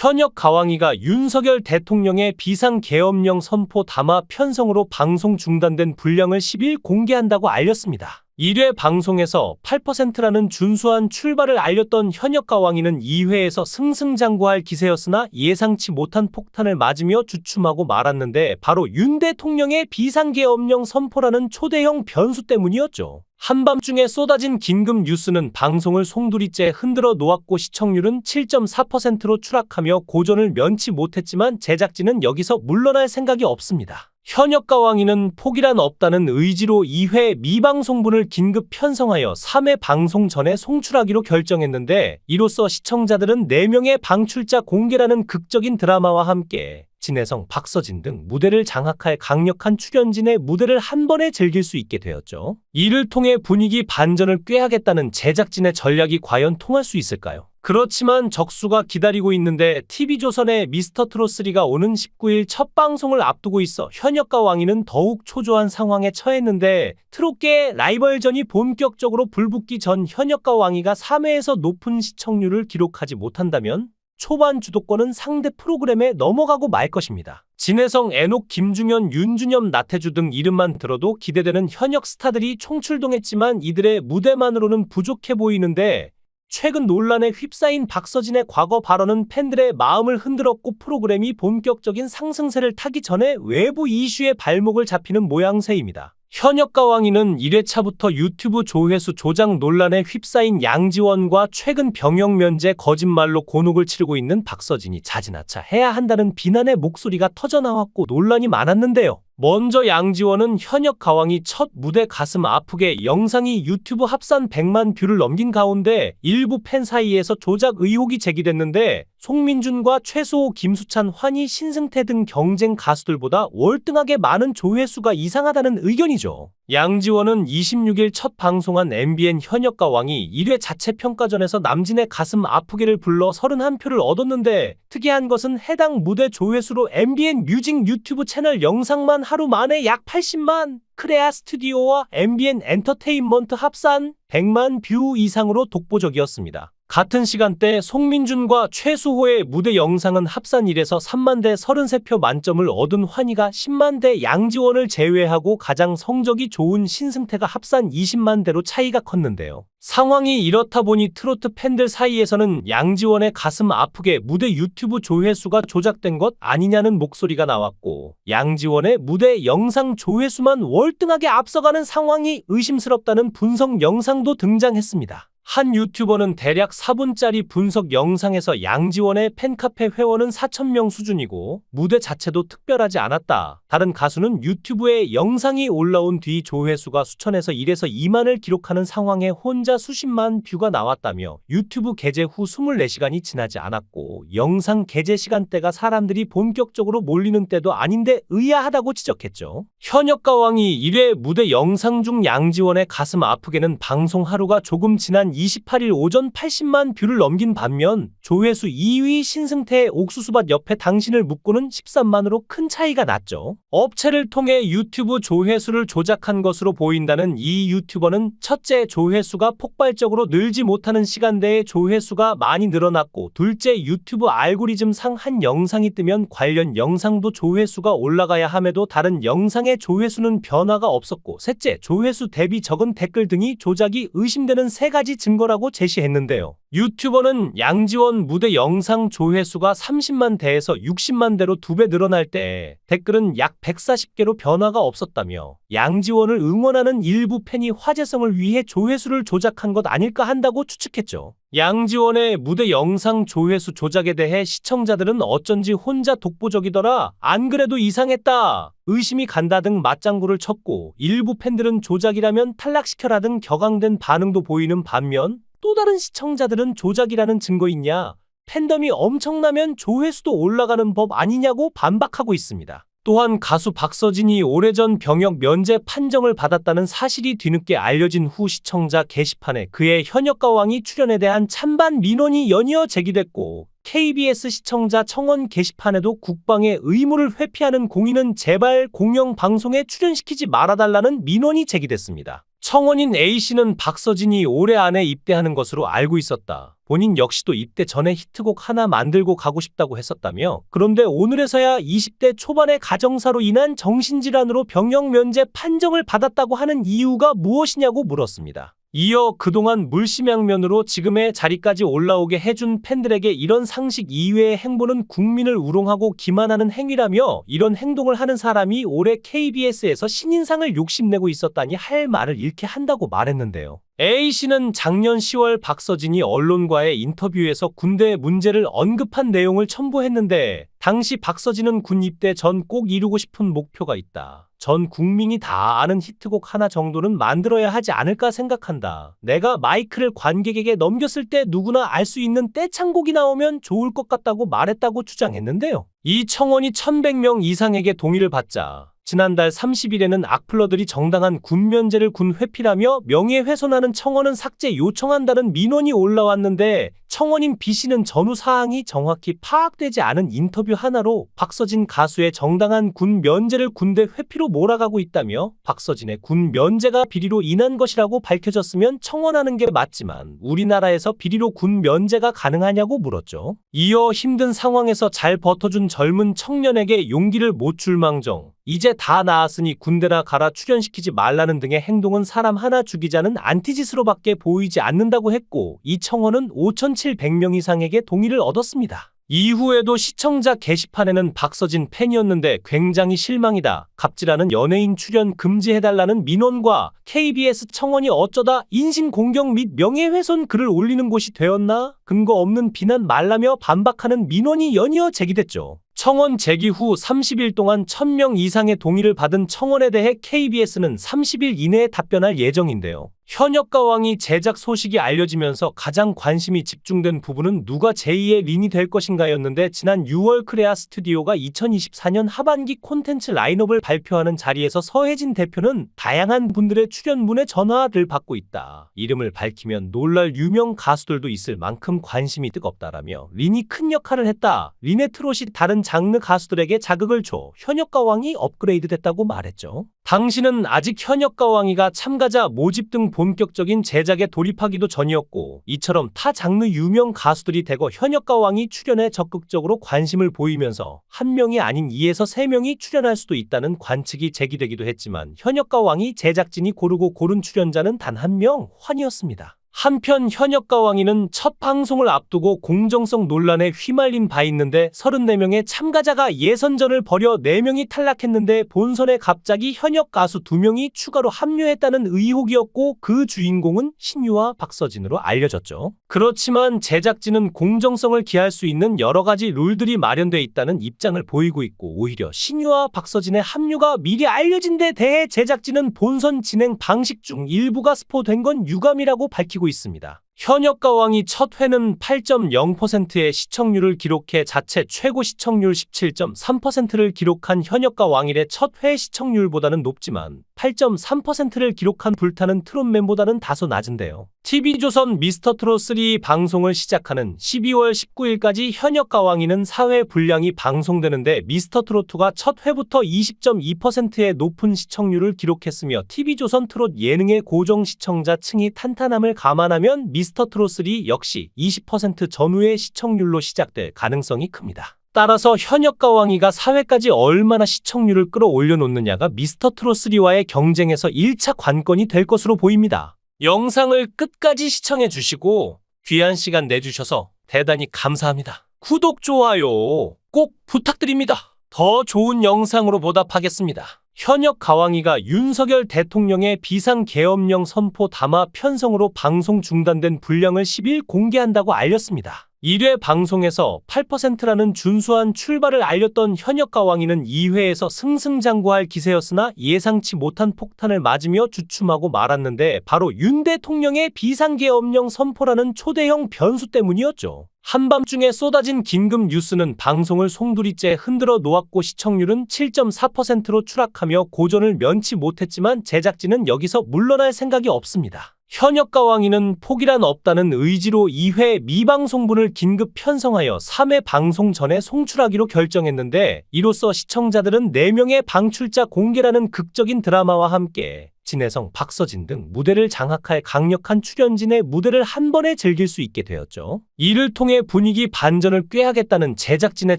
현역 가왕이가 윤석열 대통령의 비상계엄령 선포 담화 편성으로 방송 중단된 분량을 10일 공개한다고 알렸습니다. 1회 방송에서 8%라는 준수한 출발을 알렸던 현역 가왕이는 2회에서 승승장구할 기세였으나 예상치 못한 폭탄을 맞으며 주춤하고 말았는데 바로 윤 대통령의 비상계엄령 선포라는 초대형 변수 때문이었죠. 한밤중에 쏟아진 긴급 뉴스는 방송을 송두리째 흔들어 놓았고 시청률은 7.4%로 추락하며 고전을 면치 못했지만 제작진은 여기서 물러날 생각이 없습니다. 현역 가왕이는 포기란 없다는 의지로 2회 미방송분을 긴급 편성하여 3회 방송 전에 송출하기로 결정했는데 이로써 시청자들은 4명의 방출자 공개라는 극적인 드라마와 함께 진혜성, 박서진 등 무대를 장악할 강력한 출연진의 무대를 한 번에 즐길 수 있게 되었죠. 이를 통해 분위기 반전을 꾀하겠다는 제작진의 전략이 과연 통할 수 있을까요? 그렇지만 적수가 기다리고 있는데 TV조선의 미스터트롯3가 오는 19일 첫 방송을 앞두고 있어 현역 가왕이는 더욱 초조한 상황에 처했는데 트롯계의 라이벌전이 본격적으로 불붙기 전 현역 가왕이가 3회에서 높은 시청률을 기록하지 못한다면 초반 주도권은 상대 프로그램에 넘어가고 말 것입니다. 진혜성, 애녹, 김중현, 윤준엽, 나태주 등 이름만 들어도 기대되는 현역 스타들이 총출동했지만 이들의 무대만으로는 부족해 보이는데 최근 논란에 휩싸인 박서진의 과거 발언은 팬들의 마음을 흔들었고 프로그램이 본격적인 상승세를 타기 전에 외부 이슈에 발목을 잡히는 모양새입니다. 현역 가왕이는 1회차부터 유튜브 조회수 조작 논란에 휩싸인 양지원과 최근 병역 면제 거짓말로 곤혹을 치르고 있는 박서진이 자진하차 해야 한다는 비난의 목소리가 터져나왔고 논란이 많았는데요. 먼저 양지원은 현역 가왕이 첫 무대 가슴 아프게 영상이 유튜브 합산 100만 뷰를 넘긴 가운데 일부 팬 사이에서 조작 의혹이 제기됐는데 송민준과 최수호, 김수찬, 환희, 신승태 등 경쟁 가수들보다 월등하게 많은 조회수가 이상하다는 의견이죠. 양지원은 26일 첫 방송한 MBN 현역 가왕이 1회 자체 평가전에서 남진의 가슴 아프게를 불러 31표를 얻었는데 특이한 것은 해당 무대 조회수로 MBN 뮤직 유튜브 채널 영상만 하루 만에 약 80만, 크레아 스튜디오와 MBN 엔터테인먼트 합산 100만 뷰 이상으로 독보적이었습니다. 같은 시간대 송민준과 최수호의 무대 영상은 합산 1에서 3만 대 33표 만점을 얻은 환희가 10만 대 양지원을 제외하고 가장 성적이 좋은 신승태가 합산 20만 대로 차이가 컸는데요. 상황이 이렇다 보니 트로트 팬들 사이에서는 양지원의 가슴 아프게 무대 유튜브 조회수가 조작된 것 아니냐는 목소리가 나왔고 양지원의 무대 영상 조회수만 월등하게 앞서가는 상황이 의심스럽다는 분석 영상도 등장했습니다. 한 유튜버는 대략 4분짜리 분석 영상에서 양지원의 팬카페 회원은 4,000명 수준이고 무대 자체도 특별하지 않았다. 다른 가수는 유튜브에 영상이 올라온 뒤 조회수가 수천에서 1에서 2만을 기록하는 상황에 혼자 수십만 뷰가 나왔다며 유튜브 게재 후 24시간이 지나지 않았고 영상 게재 시간대가 사람들이 본격적으로 몰리는 때도 아닌데 의아하다고 지적했죠. 현역 가왕이 1회 무대 영상 중 양지원의 가슴 아프게는 방송 하루가 조금 지난 28일 오전 80만 뷰를 넘긴 반면 조회수 2위 신승태의 옥수수밭 옆에 당신을 묻고는 13만으로 큰 차이가 났죠. 업체를 통해 유튜브 조회수를 조작한 것으로 보인다는 이 유튜버는 첫째 조회수가 폭발적으로 늘지 못하는 시간대에 조회수가 많이 늘어났고 둘째 유튜브 알고리즘상 한 영상이 뜨면 관련 영상도 조회수가 올라가야 함에도 다른 영상의 조회수는 변화가 없었고 셋째 조회수 대비 적은 댓글 등이 조작이 의심되는 세 가지 증거라고 제시했는데요. 유튜버는 양지원 무대 영상 조회수가 30만 대에서 60만 대로 2배 늘어날 때 댓글은 약 140개로 변화가 없었다며 양지원을 응원하는 일부 팬이 화제성을 위해 조회수를 조작한 것 아닐까 한다고 추측했죠. 양지원의 무대 영상 조회수 조작에 대해 시청자들은 어쩐지 혼자 독보적이더라, 안 그래도 이상했다, 의심이 간다 등 맞장구를 쳤고 일부 팬들은 조작이라면 탈락시켜라 등 격앙된 반응도 보이는 반면 또 다른 시청자들은 조작이라는 증거 있냐, 팬덤이 엄청나면 조회수도 올라가는 법 아니냐고 반박하고 있습니다. 또한 가수 박서진이 오래전 병역 면제 판정을 받았다는 사실이 뒤늦게 알려진 후 시청자 게시판에 그의 현역 가왕이 출연에 대한 찬반 민원이 연이어 제기됐고 KBS 시청자 청원 게시판에도 국방의 의무를 회피하는 공인은 제발 공영 방송에 출연시키지 말아달라는 민원이 제기됐습니다. 청원인 A씨는 박서진이 올해 안에 입대하는 것으로 알고 있었다. 본인 역시도 입대 전에 히트곡 하나 만들고 가고 싶다고 했었다며, 그런데 오늘에서야 20대 초반의 가정사로 인한 정신질환으로 병역 면제 판정을 받았다고 하는 이유가 무엇이냐고 물었습니다. 이어 그동안 물심양면으로 지금의 자리까지 올라오게 해준 팬들에게 이런 상식 이외의 행보는 국민을 우롱하고 기만하는 행위라며, 이런 행동을 하는 사람이 올해 KBS에서 신인상을 욕심내고 있었다니 할 말을 잃게 한다고 말했는데요. A씨는 작년 10월 박서진이 언론과의 인터뷰에서 군대 문제를 언급한 내용을 첨부했는데, 당시 박서진은 군 입대 전 꼭 이루고 싶은 목표가 있다. 전 국민이 다 아는 히트곡 하나 정도는 만들어야 하지 않을까 생각한다. 내가 마이크를 관객에게 넘겼을 때 누구나 알 수 있는 떼창곡이 나오면 좋을 것 같다고 말했다고 주장했는데요. 이 청원이 1100명 이상에게 동의를 받자 지난달 30일에는 악플러들이 정당한 군 면제를 군 회피라며 명예훼손하는 청원은 삭제 요청한다는 민원이 올라왔는데, 청원인 B씨는 전후 사항이 정확히 파악되지 않은 인터뷰 하나로 박서진 가수의 정당한 군 면제를 군대 회피로 몰아가고 있다며, 박서진의 군 면제가 비리로 인한 것이라고 밝혀졌으면 청원하는 게 맞지만 우리나라에서 비리로 군 면제가 가능하냐고 물었죠. 이어 힘든 상황에서 잘 버텨준 젊은 청년에게 용기를 못 줄 망정, 이제 다 나았으니 군대나 가라 출연시키지 말라는 등의 행동은 사람 하나 죽이자는 안티짓으로밖에 보이지 않는다고 했고, 이 청원은 5,700명 이상에게 동의를 얻었습니다. 이후에도 시청자 게시판에는 박서진 팬이었는데 굉장히 실망이다, 갑질하는 연예인 출연 금지해달라는 민원과 KBS 청원이 어쩌다 인신공격 및 명예훼손 글을 올리는 곳이 되었나? 근거 없는 비난 말라며 반박하는 민원이 연이어 제기됐죠. 청원 제기 후 30일 동안 1000명 이상의 동의를 받은 청원에 대해 KBS는 30일 이내에 답변할 예정인데요. 현역가왕이 제작 소식이 알려지면서 가장 관심이 집중된 부분은 누가 제2의 린이 될 것인가였는데, 지난 6월 크레아 스튜디오가 2024년 하반기 콘텐츠 라인업을 발표하는 자리에서 서혜진 대표는 다양한 분들의 출연문의 전화를 받고 있다. 이름을 밝히면 놀랄 유명 가수들도 있을 만큼 관심이 뜨겁다라며, 린이 큰 역할을 했다. 린의 트롯이 다른 장르 가수들에게 자극을 줘 현역가왕이 업그레이드 됐다고 말했죠. 당시는 아직 현역가왕이가 참가자 모집 등 본격적인 제작에 돌입하기도 전이었고, 이처럼 타 장르 유명 가수들이 대거 현역가왕이 출연에 적극적으로 관심을 보이면서 한 명이 아닌 2에서 3명이 출연할 수도 있다는 관측이 제기되기도 했지만, 현역가왕이 제작진이 고르고 고른 출연자는 단 한 명, 환이었습니다. 한편 현역가왕이는 첫 방송을 앞두고 공정성 논란에 휘말린 바 있는데, 34명의 참가자가 예선전을 벌여 4명이 탈락했는데 본선에 갑자기 현역 가수 2명이 추가로 합류했다는 의혹이었고, 그 주인공은 신유와 박서진으로 알려졌죠. 그렇지만 제작진은 공정성을 기할 수 있는 여러 가지 룰들이 마련돼 있다는 입장을 보이고 있고, 오히려 신유와 박서진의 합류가 미리 알려진 데 대해 제작진은 본선 진행 방식 중 일부가 스포된 건 유감이라고 밝히고 있습니다. 현역가왕이 첫 회는 8.0%의 시청률을 기록해 자체 최고 시청률 17.3%를 기록한 현역가왕일의 첫 회 시청률보다는 높지만 8.3%를 기록한 불타는 트롯맨보다는 다소 낮은데요. TV조선 미스터트롯3 방송을 시작하는 12월 19일까지 현역가왕이는 4회 분량이 방송되는데, 미스터트롯2가 첫 회부터 20.2%의 높은 시청률을 기록했으며, TV조선 트롯 예능의 고정 시청자 층이 탄탄함을 감안하면 미스터트롯3 역시 20% 전후의 시청률로 시작될 가능성이 큽니다. 따라서 현역가왕이가 4회까지 얼마나 시청률을 끌어올려 놓느냐가 미스터트롯3와의 경쟁에서 1차 관건이 될 것으로 보입니다. 영상을 끝까지 시청해 주시고 귀한 시간 내주셔서 대단히 감사합니다. 구독, 좋아요 꼭 부탁드립니다. 더 좋은 영상으로 보답하겠습니다. 현역가왕이가 윤석열 대통령의 비상계엄령 선포 담화 편성으로 방송 중단된 분량을 10일 공개한다고 알렸습니다. 1회 방송에서 8%라는 준수한 출발을 알렸던 현역가왕이는 2회에서 승승장구할 기세였으나 예상치 못한 폭탄을 맞으며 주춤하고 말았는데, 바로 윤 대통령의 비상계엄령 선포라는 초대형 변수 때문이었죠. 한밤중에 쏟아진 긴급 뉴스는 방송을 송두리째 흔들어 놓았고, 시청률은 7.4%로 추락하며 고전을 면치 못했지만 제작진은 여기서 물러날 생각이 없습니다. 현역가왕이는 포기란 없다는 의지로 2회 미방송분을 긴급 편성하여 3회 방송 전에 송출하기로 결정했는데, 이로써 시청자들은 4명의 방출자 공개라는 극적인 드라마와 함께 진혜성, 박서진 등 무대를 장악할 강력한 출연진의 무대를 한 번에 즐길 수 있게 되었죠. 이를 통해 분위기 반전을 꾀하겠다는 제작진의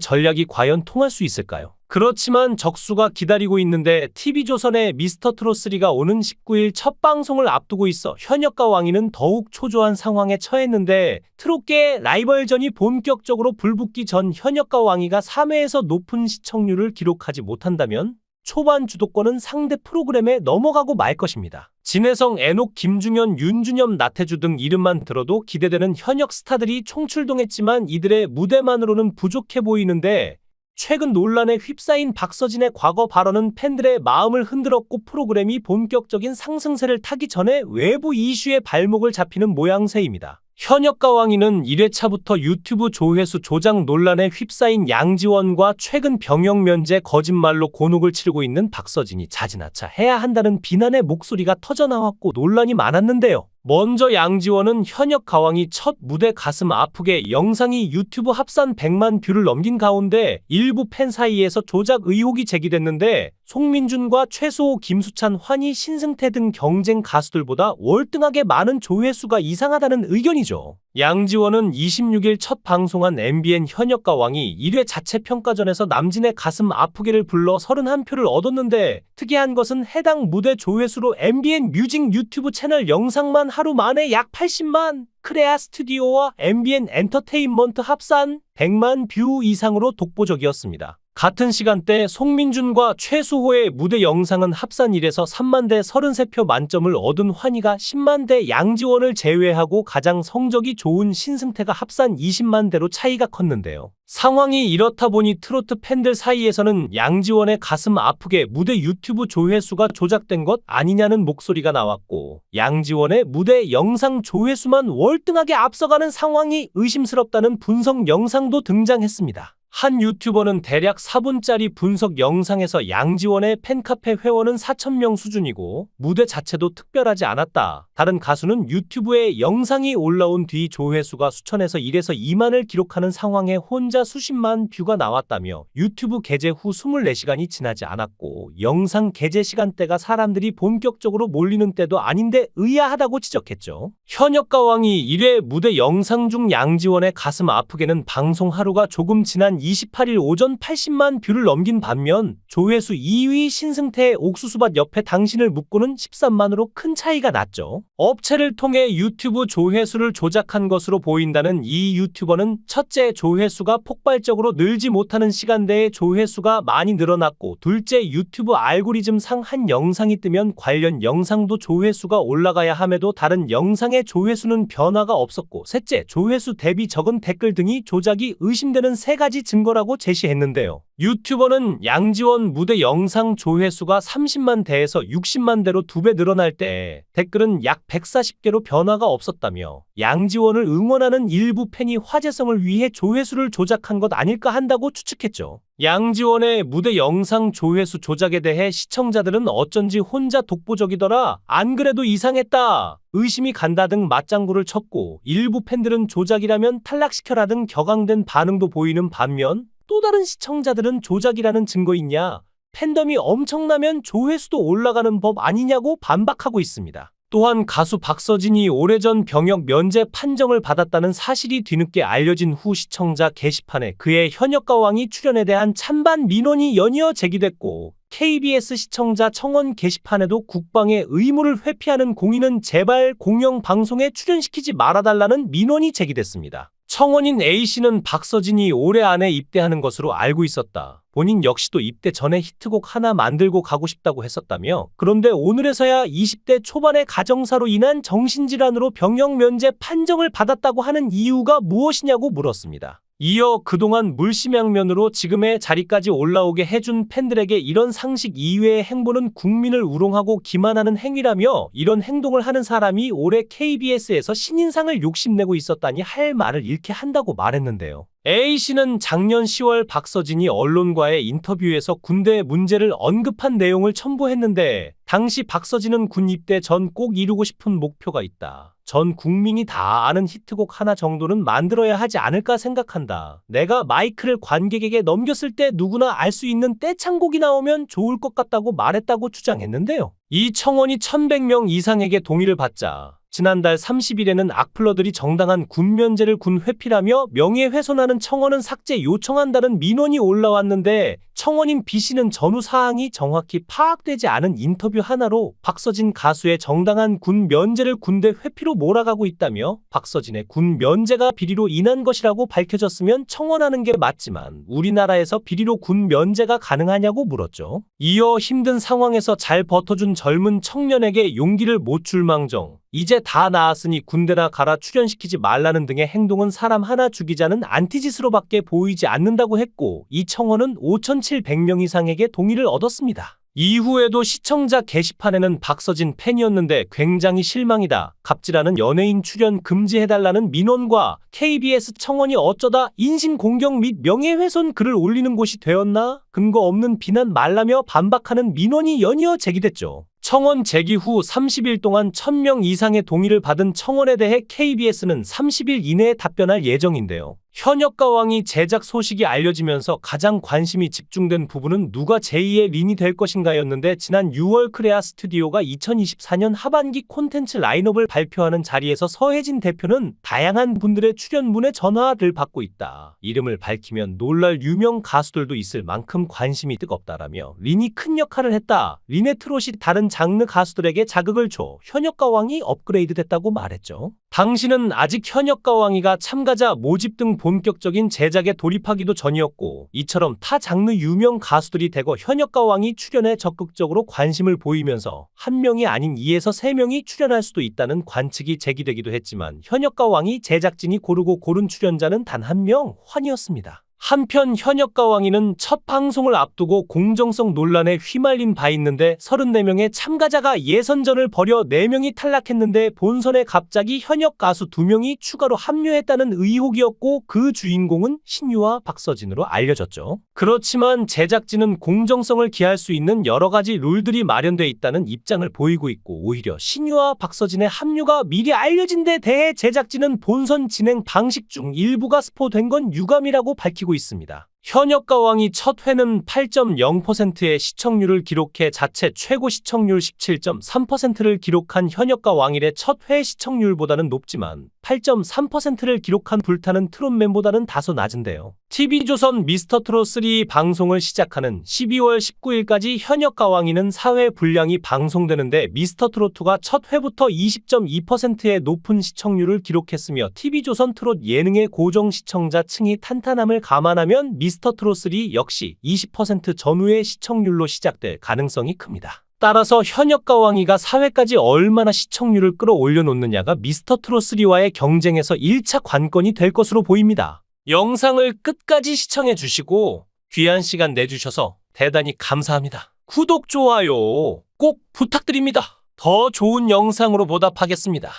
전략이 과연 통할 수 있을까요? 그렇지만 적수가 기다리고 있는데 TV조선의 미스터트롯3가 오는 19일 첫 방송을 앞두고 있어 현역과 왕이는 더욱 초조한 상황에 처했는데, 트롯계의 라이벌전이 본격적으로 불붙기 전 현역과 왕이가 3회에서 높은 시청률을 기록하지 못한다면 초반 주도권은 상대 프로그램에 넘어가고 말 것입니다. 진혜성, 애녹, 김중현, 윤준엽, 나태주 등 이름만 들어도 기대되는 현역 스타들이 총출동했지만 이들의 무대만으로는 부족해 보이는데, 최근 논란에 휩싸인 박서진의 과거 발언은 팬들의 마음을 흔들었고, 프로그램이 본격적인 상승세를 타기 전에 외부 이슈에 발목을 잡히는 모양새입니다. 현역과 왕이는 1회차부터 유튜브 조회수 조작 논란에 휩싸인 양지원과 최근 병역 면제 거짓말로 곤혹을 치르고 있는 박서진이 자진하차 해야 한다는 비난의 목소리가 터져나왔고 논란이 많았는데요. 먼저 양지원은 현역 가왕이 첫 무대 가슴 아프게 영상이 유튜브 합산 100만 뷰를 넘긴 가운데 일부 팬 사이에서 조작 의혹이 제기됐는데, 송민준과 최수호, 김수찬, 환희, 신승태 등 경쟁 가수들보다 월등하게 많은 조회수가 이상하다는 의견이죠. 양지원은 26일 첫 방송한 MBN 현역과 왕이 1회 자체 평가전에서 남진의 가슴 아프게를 불러 31표를 얻었는데, 특이한 것은 해당 무대 조회수로 MBN 뮤직 유튜브 채널 영상만 하루 만에 약 80만, 크레아 스튜디오와 MBN 엔터테인먼트 합산 100만 뷰 이상으로 독보적이었습니다. 같은 시간대 송민준과 최수호의 무대 영상은 합산 1에서 3만 대 33표 만점을 얻은 환희가 10만 대, 양지원을 제외하고 가장 성적이 좋은 신승태가 합산 20만 대로 차이가 컸는데요. 상황이 이렇다 보니 트로트 팬들 사이에서는 양지원의 가슴 아프게 무대 유튜브 조회수가 조작된 것 아니냐는 목소리가 나왔고, 양지원의 무대 영상 조회수만 월등하게 앞서가는 상황이 의심스럽다는 분석 영상도 등장했습니다. 한 유튜버는 대략 4분짜리 분석 영상에서 양지원의 팬카페 회원은 4,000명 수준이고 무대 자체도 특별하지 않았다. 다른 가수는 유튜브에 영상이 올라온 뒤 조회수가 수천에서 1에서 2만을 기록하는 상황에 혼자 수십만 뷰가 나왔다며, 유튜브 게재 후 24시간이 지나지 않았고 영상 게재 시간대가 사람들이 본격적으로 몰리는 때도 아닌데 의아하다고 지적했죠. 현역과 왕이 1회 무대 영상 중 양지원의 가슴 아프게는 방송 하루가 조금 지난 28일 오전 80만 뷰를 넘긴 반면, 조회수 2위 신승태의 옥수수밭 옆에 당신을 묻고는 13만으로 큰 차이가 났죠. 업체를 통해 유튜브 조회수를 조작한 것으로 보인다는 이 유튜버는, 첫째, 조회수가 폭발적으로 늘지 못하는 시간대에 조회수가 많이 늘어났고, 둘째, 유튜브 알고리즘상 한 영상이 뜨면 관련 영상도 조회수가 올라가야 함에도 다른 영상의 조회수는 변화가 없었고, 셋째, 조회수 대비 적은 댓글 등이 조작이 의심되는 세 가지 증거라고 제시했는데요. 유튜버는 양지원 무대 영상 조회수가 30만 대에서 60만 대로 2배 늘어날 때 댓글은 약 140개로 변화가 없었다며, 양지원을 응원하는 일부 팬이 화제성을 위해 조회수를 조작한 것 아닐까 한다고 추측했죠. 양지원의 무대 영상 조회수 조작에 대해 시청자들은 어쩐지 혼자 독보적이더라, 안 그래도 이상했다, 의심이 간다 등 맞장구를 쳤고, 일부 팬들은 조작이라면 탈락시켜라 등 격앙된 반응도 보이는 반면, 또 다른 시청자들은 조작이라는 증거 있냐, 팬덤이 엄청나면 조회수도 올라가는 법 아니냐고 반박하고 있습니다. 또한 가수 박서진이 오래전 병역 면제 판정을 받았다는 사실이 뒤늦게 알려진 후 시청자 게시판에 그의 현역과 왕이 출연에 대한 찬반 민원이 연이어 제기됐고, KBS 시청자 청원 게시판에도 국방의 의무를 회피하는 공인은 제발 공영 방송에 출연시키지 말아달라는 민원이 제기됐습니다. 청원인 A씨는 박서진이 올해 안에 입대하는 것으로 알고 있었다. 본인 역시도 입대 전에 히트곡 하나 만들고 가고 싶다고 했었다며, 그런데 오늘에서야 20대 초반의 가정사로 인한 정신질환으로 병역 면제 판정을 받았다고 하는 이유가 무엇이냐고 물었습니다. 이어 그동안 물심양면으로 지금의 자리까지 올라오게 해준 팬들에게 이런 상식 이외의 행보는 국민을 우롱하고 기만하는 행위라며, 이런 행동을 하는 사람이 올해 KBS에서 신인상을 욕심내고 있었다니 할 말을 잃게 한다고 말했는데요. A씨는 작년 10월 박서진이 언론과의 인터뷰에서 군대 문제를 언급한 내용을 첨부했는데 당시 박서진은 군 입대 전 꼭 이루고 싶은 목표가 있다. 전 국민이 다 아는 히트곡 하나 정도는 만들어야 하지 않을까 생각한다. 내가 마이크를 관객에게 넘겼을 때 누구나 알 수 있는 떼창곡이 나오면 좋을 것 같다고 말했다고 주장했는데요. 이 청원이 1100명 이상에게 동의를 받자 지난달 30일에는 악플러들이 정당한 군 면제를 군 회피라며 명예훼손하는 청원은 삭제 요청한다는 민원이 올라왔는데 청원인 B씨는 전후 사항이 정확히 파악되지 않은 인터뷰 하나로 박서진 가수의 정당한 군 면제를 군대 회피로 몰아가고 있다며 박서진의 군 면제가 비리로 인한 것이라고 밝혀졌으면 청원하는 게 맞지만 우리나라에서 비리로 군 면제가 가능하냐고 물었죠. 이어 힘든 상황에서 잘 버텨준 젊은 청년에게 용기를 못 줄망정 이제 다 나았으니 군대나 가라 출연시키지 말라는 등의 행동은 사람 하나 죽이자는 안티짓으로밖에 보이지 않는다고 했고 이 청원은 5,700명 이상에게 동의를 얻었습니다. 이후에도 시청자 게시판에는 박서진 팬이었는데 굉장히 실망이다. 갑질하는 연예인 출연 금지해달라는 민원과 KBS 청원이 어쩌다 인신공격 및 명예훼손 글을 올리는 곳이 되었나? 근거 없는 비난 말라며 반박하는 민원이 연이어 제기됐죠. 청원 제기 후 30일 동안 1000명 이상의 동의를 받은 청원에 대해 KBS는 30일 이내에 답변할 예정인데요. 현역가왕이 제작 소식이 알려지면서 가장 관심이 집중된 부분은 누가 제2의 린이 될 것인가였는데 지난 6월 크레아 스튜디오가 2024년 하반기 콘텐츠 라인업을 발표하는 자리에서 서혜진 대표는 다양한 분들의 출연문의 전화를 받고 있다. 이름을 밝히면 놀랄 유명 가수들도 있을 만큼 관심이 뜨겁다라며 린이 큰 역할을 했다. 린의 트롯이 다른 장르 가수들에게 자극을 줘 현역가왕이 업그레이드 됐다고 말했죠. 당시는 아직 현역가왕이가 참가자 모집 등 본격적인 제작에 돌입하기도 전이었고 이처럼 타 장르 유명 가수들이 대거 현역가왕이 출연에 적극적으로 관심을 보이면서 한 명이 아닌 2에서 3명이 출연할 수도 있다는 관측이 제기되기도 했지만 현역가왕이 제작진이 고르고 고른 출연자는 단 1명 환이었습니다. 한편 현역가왕이는 첫 방송을 앞두고 공정성 논란에 휘말린 바 있는데 34명의 참가자가 예선전을 벌여 4명이 탈락했는데 본선에 갑자기 현역 가수 2명이 추가로 합류했다는 의혹이었고 그 주인공은 신유와 박서진으로 알려졌죠. 그렇지만 제작진은 공정성을 기할 수 있는 여러 가지 룰들이 마련돼 있다는 입장을 보이고 있고 오히려 신유와 박서진의 합류가 미리 알려진 데 대해 제작진은 본선 진행 방식 중 일부가 스포된 건 유감이라고 밝히고 있습니다. 현역가왕이 첫 회는 8.0%의 시청률을 기록해 자체 최고 시청률 17.3%를 기록한 현역가왕일의 첫 회 시청률보다는 높지만 8.3%를 기록한 불타는 트롯맨보다는 다소 낮은데요. TV조선 미스터트롯3 방송을 시작하는 12월 19일까지 현역가왕이는 4회 분량이 방송되는데 미스터트롯2가 첫 회부터 20.2%의 높은 시청률을 기록했으며 TV조선 트롯 예능의 고정 시청자 층이 탄탄함을 감안하면 미스터트롯3 역시 20% 전후의 시청률로 시작될 가능성이 큽니다. 따라서 현역가왕이가 4회까지 얼마나 시청률을 끌어올려 놓느냐가 미스터트롯3와의 경쟁에서 1차 관건이 될 것으로 보입니다. 영상을 끝까지 시청해 주시고 귀한 시간 내주셔서 대단히 감사합니다. 구독, 좋아요 꼭 부탁드립니다. 더 좋은 영상으로 보답하겠습니다.